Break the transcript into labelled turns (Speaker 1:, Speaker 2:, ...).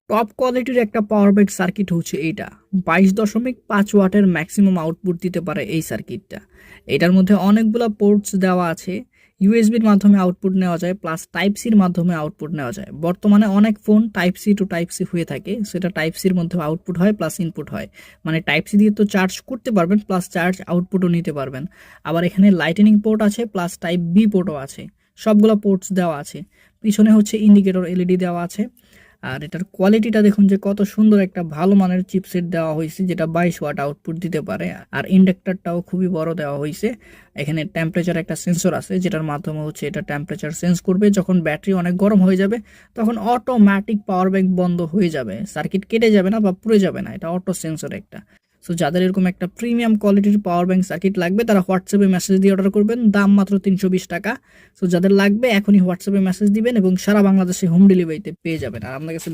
Speaker 1: Top কোয়ালিটির একটা power bank circuit হচ্ছে এইটা। 22.5 ওয়াটের ম্যাক্সিমাম আউটপুট দিতে পারে এই সার্কিটটা। এটার মধ্যে অনেকগুলা পোর্টস দেওয়া আছে। ইউএসবির মাধ্যমে আউটপুট নেওয়া যায়, প্লাস টাইপ সির মাধ্যমে আউটপুট নেওয়া যায়। বর্তমানে অনেক phone type C to type C হয়ে থাকে, সেটা টাইপ সির মধ্যে আউটপুট হয় প্লাস ইনপুট হয়। মানে টাইপ সি দিয়ে তো চার্জ করতে পারবেন, প্লাস চার্জ আউটপুটও নিতে পারবেন। আবার এখানে লাইটেনিং পোর্ট আছে, প্লাস টাইপ বি পোর্টও আছে। সবগুলো পোর্টস দেওয়া আছে। পিছনে হচ্ছে ইন্ডিকেটর এলইডি দেওয়া আছে। আর এটার কোয়ালিটিটা দেখুন যে কত সুন্দর, একটা ভালো মানের চিপসেট দেওয়া হয়েছে যেটা 22 ওয়াট আউটপুট দিতে পারে। আর ইন্ডাক্টরটাও খুবই বড় দেওয়া হয়েছে। এখানে টেম্পারেচার একটা সেন্সর আছে, যেটার মাধ্যমে হচ্ছে এটা টেম্পারেচার সেন্স করবে। যখন ব্যাটারি অনেক গরম হয়ে যাবে তখন অটোমেটিক পাওয়ার ব্যাংক বন্ধ হয়ে যাবে, সার্কিট কেটে যাবে না বা পুড়ে যাবে না। এটা অটো সেন্সর একটা। সো যাদের এরকম একটা প্রিমিয়াম কোয়ালিটির পাওয়ার ব্যাংক সার্কিট লাগবে তারা হোয়াটসঅ্যাপে মেসেজ দিয়ে অর্ডার করবেন, দাম মাত্র 320 টাকা। সো যাদের লাগবে এখনই হোয়াটসঅ্যাপে মেসেজ দিবেন এবং সারা বাংলাদেশে হোম ডেলিভারিতে পেয়ে যাবেন। আর আমাদের কাছে